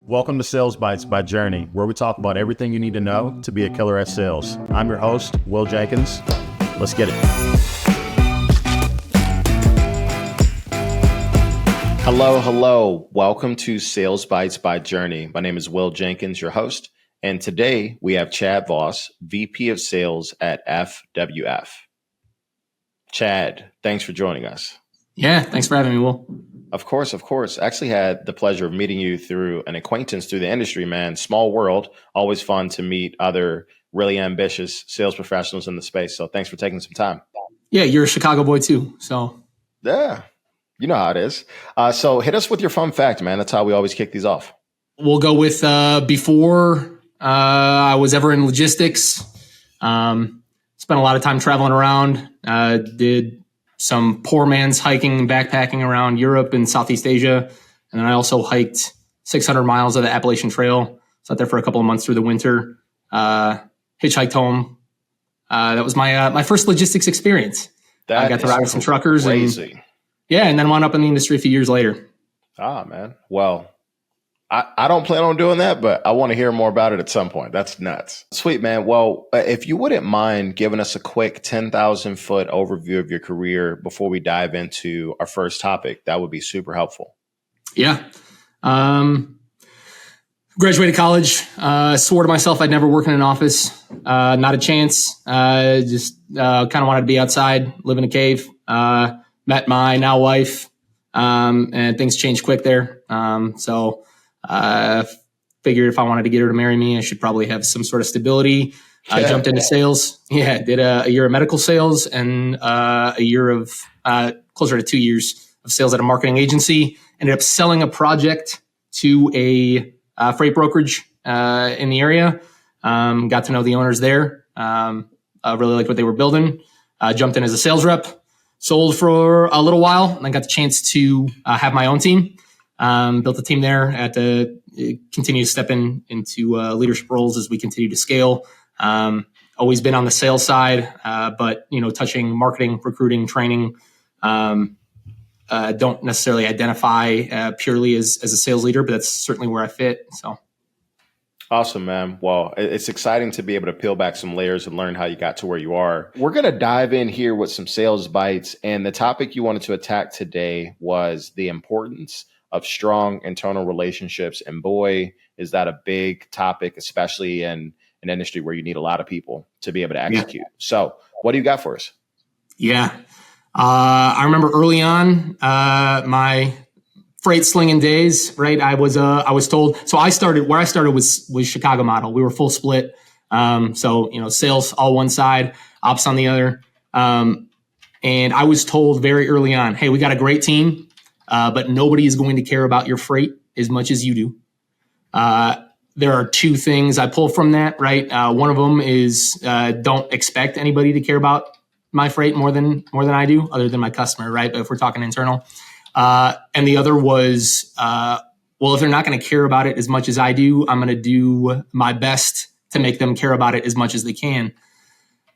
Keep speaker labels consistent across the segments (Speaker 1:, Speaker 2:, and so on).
Speaker 1: Welcome to Sales Bytes by Journey, where we talk about everything you need to know to be a killer at sales. I'm your host, Will Jenkins. Let's get it. Hello. Welcome to Sales Bytes by Journey. My name is Will Jenkins, your host. And today we have Chad Vos, VP of Sales at FWF. Chad, thanks for joining us.
Speaker 2: Yeah, thanks for having me, Will.
Speaker 1: Of course. Actually had the pleasure of meeting you through an acquaintance through the industry, man. Small world. Always fun to meet other really ambitious sales professionals in the space. So thanks for taking some time.
Speaker 2: Yeah, you're a Chicago boy too. So
Speaker 1: yeah, you know how it is. So hit us with your fun fact, man. That's how we always kick these off.
Speaker 2: We'll go with before I was ever in logistics. Spent a lot of time traveling around. Did some poor man's hiking and backpacking around Europe and Southeast Asia. And then I also hiked 600 miles of the Appalachian Trail. Was out there for a couple of months through the winter. Hitchhiked home. That was my first logistics experience. I got to ride with some truckers.
Speaker 1: Crazy.
Speaker 2: And then wound up in the industry a few years later.
Speaker 1: Ah, man. Well, I don't plan on doing that, but I want to hear more about it at some point. That's nuts. Sweet, man. Well, if you wouldn't mind giving us a quick 10,000 foot overview of your career before we dive into our first topic, that would be super helpful.
Speaker 2: Yeah. Graduated college, swore to myself I'd never work in an office. Not a chance. Just kind of wanted to be outside, live in a cave. Met my now wife, and things changed quick there. So figured if I wanted to get her to marry me, I should probably have some sort of stability. I jumped into sales. Yeah, did a year of medical sales and a year of closer to 2 years of sales at a marketing agency. Ended up selling a project to a freight brokerage in the area. Got to know the owners there. Really liked what they were building. Jumped in as a sales rep. Sold for a little while, and then got the chance to have my own team. Built a team there. Had to continue to step into leadership roles as we continue to scale. Always been on the sales side, but touching marketing, recruiting, training. Don't necessarily identify purely as a sales leader, but that's certainly where I fit. So.
Speaker 1: Awesome, man. Well, it's exciting to be able to peel back some layers and learn how you got to where you are. We're going to dive in here with some sales bites. And the topic you wanted to attack today was the importance of strong internal relationships. And boy, is that a big topic, especially in an industry where you need a lot of people to be able to execute. Yeah. So what do you got for us?
Speaker 2: Yeah. I remember early on, my freight slinging days, right? I was told, so I started was Chicago model. We were full split. So, sales all one side, ops on the other. And I was told very early on, hey, we got a great team, but nobody is going to care about your freight as much as you do. There are two things I pull from that, right? One of them is, don't expect anybody to care about my freight more than I do, other than my customer, right? But if we're talking internal. And the other was, well, if they're not going to care about it as much as I do, I'm going to do my best to make them care about it as much as they can.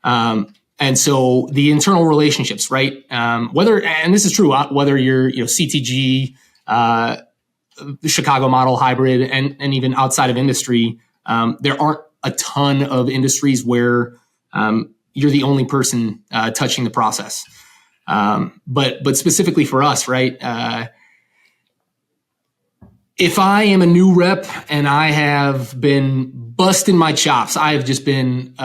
Speaker 2: And so the internal relationships, right? And this is true, whether you're, CTG, the Chicago model hybrid, and even outside of industry, there aren't a ton of industries where, you're the only person, touching the process. But specifically for us, right? If I am a new rep and I have been busting my chops, I have just been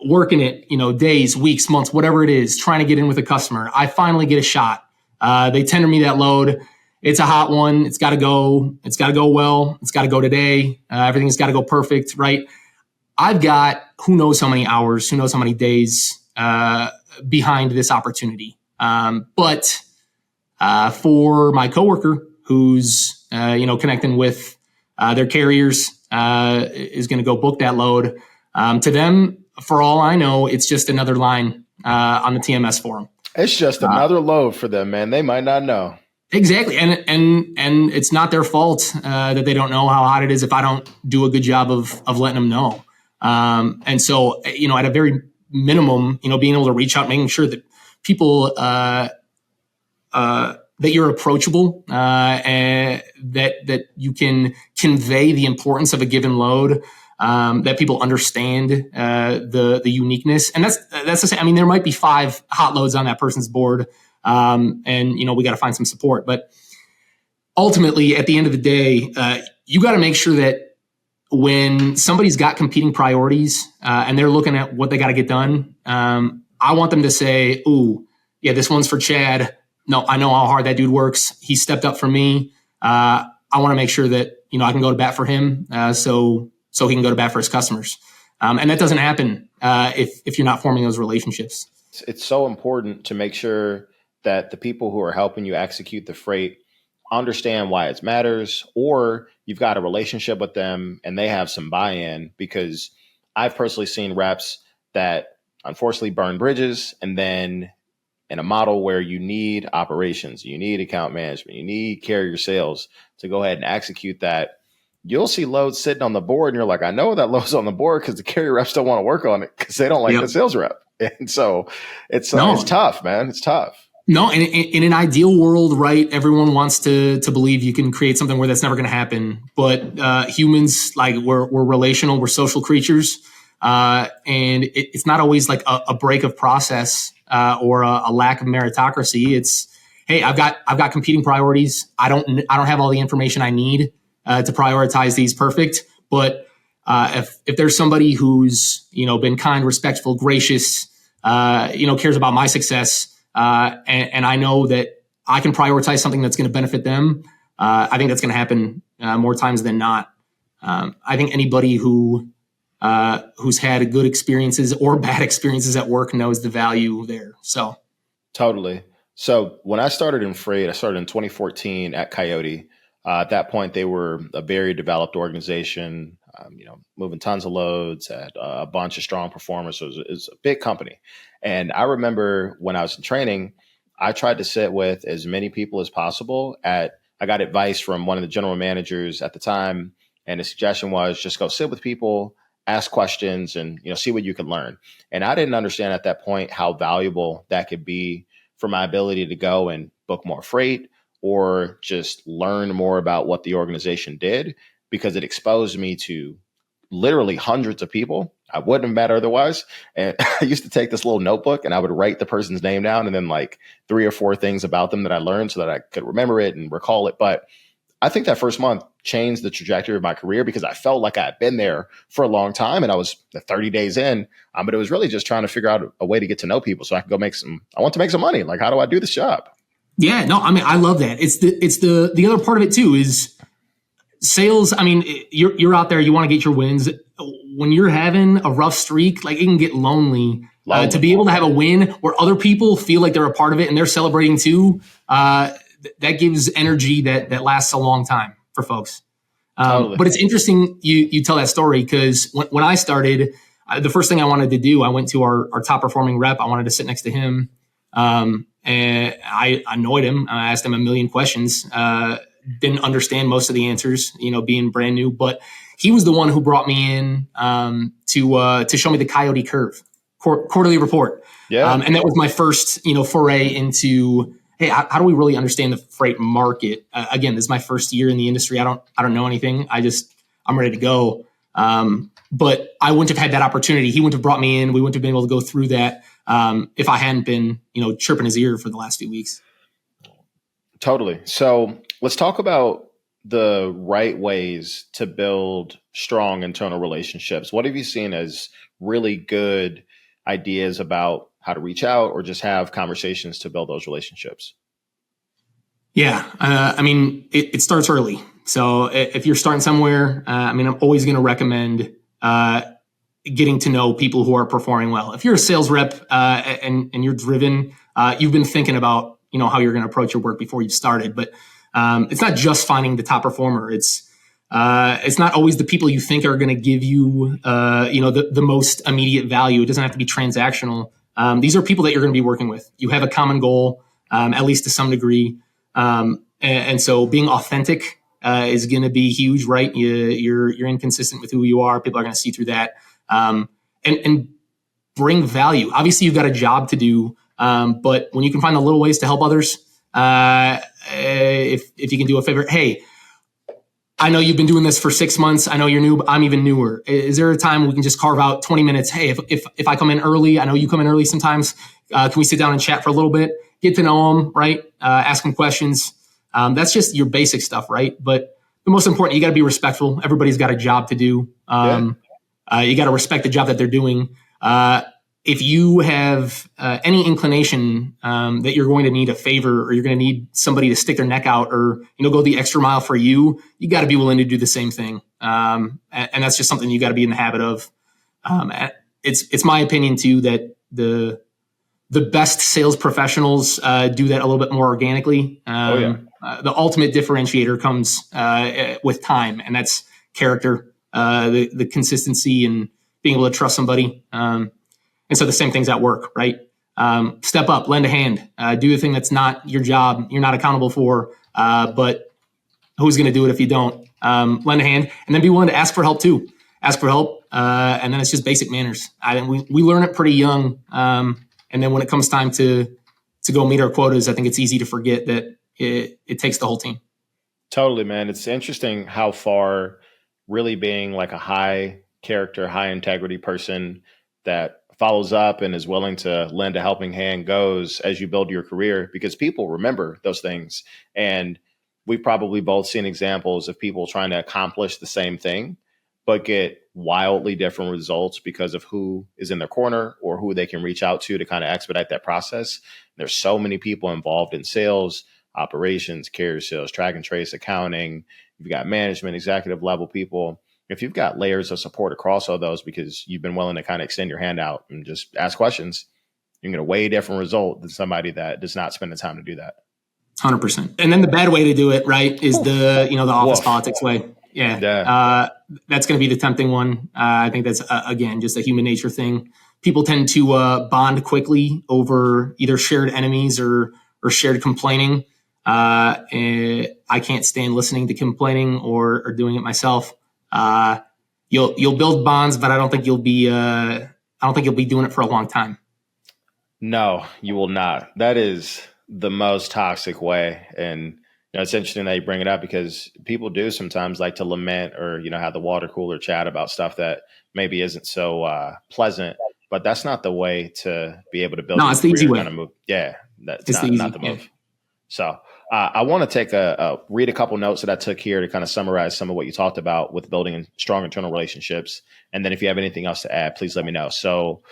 Speaker 2: working it, days, weeks, months, whatever it is, trying to get in with a customer. I finally get a shot. They tender me that load. It's a hot one. It's got to go. It's got to go well. It's got to go today. Everything's got to go perfect, right? I've got who knows how many hours, who knows how many days behind this opportunity. But for my coworker who's, connecting with their carriers, is going to go book that load. To them, for all I know, it's just another line on the TMS form. It's
Speaker 1: just another load for them, man. They might not know.
Speaker 2: Exactly. And it's not their fault that they don't know how hot it is if I don't do a good job of letting them know. And so, at a very minimum, being able to reach out, making sure that people that you're approachable, and that you can convey the importance of a given load, that people understand the uniqueness. And that's the same. I mean, there might be 5 hot loads on that person's board, and we got to find some support. But ultimately, at the end of the day, you got to make sure that when somebody's got competing priorities and they're looking at what they got to get done, I want them to say, "Ooh, yeah, this one's for Chad. No, I know how hard that dude works. He stepped up for me. I want to make sure that I can go to bat for him, so he can go to bat for his customers." And that doesn't happen if you're not forming those relationships.
Speaker 1: It's so important to make sure that the people who are helping you execute the freight understand why it matters, or you've got a relationship with them and they have some buy-in, because I've personally seen reps that unfortunately burn bridges, and then in a model where you need operations, you need account management, you need carrier sales to go ahead and execute that, you'll see loads sitting on the board and you're like, I know that load's on the board because the carrier reps don't want to work on it because they don't like the sales rep. And so it's tough, man. It's tough.
Speaker 2: No, and in an ideal world, right, everyone wants to believe you can create something where that's never going to happen. But humans, like we're relational, we're social creatures, and it's not always like a break of process or a lack of meritocracy. It's, hey, I've got competing priorities. I don't have all the information I need to prioritize these perfect. But if there's somebody who's been kind, respectful, gracious, cares about my success. And I know that I can prioritize something that's going to benefit them. I think that's going to happen more times than not. I think anybody who's had good experiences or bad experiences at work knows the value there. So
Speaker 1: totally. So when I started in freight, I started in 2014 at Coyote. At that point, they were a very developed organization, moving tons of loads, had a bunch of strong performers. So it was a big company. And I remember when I was in training, I tried to sit with as many people as possible. I got advice from one of the general managers at the time, and the suggestion was just go sit with people, ask questions, and see what you can learn. And I didn't understand at that point how valuable that could be for my ability to go and book more freight or just learn more about what the organization did, because it exposed me to literally hundreds of people I wouldn't have met otherwise. And I used to take this little notebook and I would write the person's name down and then like 3 or 4 things about them that I learned so that I could remember it and recall it. But I think that first month changed the trajectory of my career because I felt like I had been there for a long time and I was 30 days in. But it was really just trying to figure out a way to get to know people so I could go I want to make some money. Like, how do I do this job?
Speaker 2: Yeah, no, I mean, I love that. It's the other part of it too is sales. I mean, you're out there, you want to get your wins. When you're having a rough streak, like it can get lonely. To be able to have a win where other people feel like they're a part of it and they're celebrating too, that gives energy that lasts a long time for folks. Totally. But it's interesting you tell that story because when I started, the first thing I wanted to do, I went to our top performing rep. I wanted to sit next to him. And I annoyed him. I asked him a million questions. Didn't understand most of the answers, being brand new, but he was the one who brought me in to show me the Coyote curve quarterly report. Yeah. And that was my first, foray into, hey, how do we really understand the freight market? Again, this is my first year in the industry. I don't know anything. I'm ready to go. But I wouldn't have had that opportunity. He wouldn't have brought me in. We wouldn't have been able to go through that if I hadn't been, chirping his ear for the last few weeks.
Speaker 1: Totally. So let's talk about the right ways to build strong internal relationships. What have you seen as really good ideas about how to reach out or just have conversations to build those relationships?
Speaker 2: Yeah. I mean, it starts early. So if you're starting somewhere, I'm always going to recommend getting to know people who are performing well. If you're a sales rep and you're driven, you've been thinking about, how you're going to approach your work before you've started. But it's not just finding the top performer. It's not always the people you think are going to give you, the most immediate value. It doesn't have to be transactional. These are people that you're going to be working with. You have a common goal, at least to some degree. And so being authentic is going to be huge, right? You're inconsistent with who you are. People are going to see through that. And bring value. Obviously, you've got a job to do, but when you can find the little ways to help others, If you can do a favor, hey, I know you've been doing this for 6 months. I know you're new, but I'm even newer. Is there a time we can just carve out 20 minutes? Hey, if I come in early, I know you come in early sometimes. Can we sit down and chat for a little bit? Get to know them, right? Ask them questions. That's just your basic stuff, right? But the most important, you got to be respectful. Everybody's got a job to do. You got to respect the job that they're doing. If you have any inclination that you're going to need a favor or you're going to need somebody to stick their neck out or go the extra mile for you, you got to be willing to do the same thing. And that's just something you got to be in the habit of. It's my opinion too that the best sales professionals do that a little bit more organically. The ultimate differentiator comes with time, and that's character, the consistency, and being able to trust somebody. And so the same thing's at work, right? Step up, lend a hand, do the thing that's not your job, you're not accountable for, but who's going to do it if you don't? Lend a hand, and then be willing to ask for help too. Ask for help, and then it's just basic manners. We learn it pretty young, and then when it comes time to go meet our quotas, I think it's easy to forget that it takes the whole team.
Speaker 1: Totally, man. It's interesting how far really being like a high character, high integrity person that follows up and is willing to lend a helping hand goes as you build your career, because people remember those things. And we've probably both seen examples of people trying to accomplish the same thing, but get wildly different results because of who is in their corner or who they can reach out to kind of expedite that process. There's so many people involved in sales, operations, carrier sales, track and trace, accounting. You've got management, executive level people. If you've got layers of support across all those because you've been willing to kind of extend your hand out and just ask questions, you can get a way different result than somebody that does not spend the time to do that.
Speaker 2: 100%. And then the bad way to do it, right, is the office politics way. Yeah. That's going to be the tempting one. I think that's, again, just a human nature thing. People tend to bond quickly over either shared enemies or shared complaining. And I can't stand listening to complaining or doing it myself. You'll build bonds, but I don't think you'll be doing it for a long time. No,
Speaker 1: you will not. That is the most toxic way. And it's interesting that you bring it up because people do sometimes like to lament or, have the water cooler chat about stuff that maybe isn't so pleasant, but that's not the way to be able to build.
Speaker 2: No, it's the easy way.
Speaker 1: Kind of move. Yeah. That's not the move. Yeah. So I want to take read a couple notes that I took here to kind of summarize some of what you talked about with building strong internal relationships. And then if you have anything else to add, please let me know. So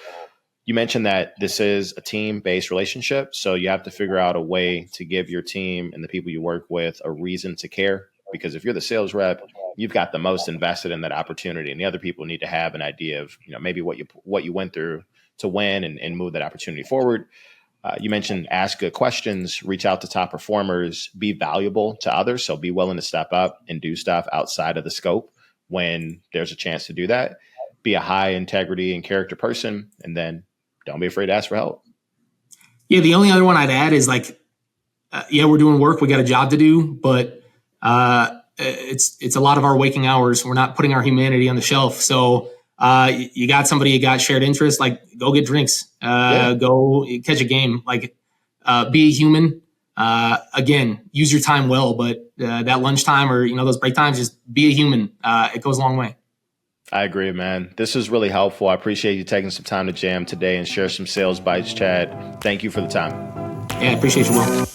Speaker 1: you mentioned that this is a team-based relationship. So you have to figure out a way to give your team and the people you work with a reason to care. Because if you're the sales rep, you've got the most invested in that opportunity. And the other people need to have an idea of, maybe what you went through to win and move that opportunity forward. You mentioned ask good questions, reach out to top performers, be valuable to others. So be willing to step up and do stuff outside of the scope when there's a chance to do that. Be a high integrity and character person. And then don't be afraid to ask for help.
Speaker 2: Yeah. The only other one I'd add is we're doing work. We got a job to do, but it's a lot of our waking hours. We're not putting our humanity on the shelf. So you got somebody, you got shared interests, go get drinks, go catch a game, be a human. Again, use your time well, but that lunchtime or, those break times, just be a human. It goes a long way.
Speaker 1: I agree, man. This is really helpful. I appreciate you taking some time to jam today and share some sales bites, Chad. Thank you for the time.
Speaker 2: Yeah, I appreciate you, Will.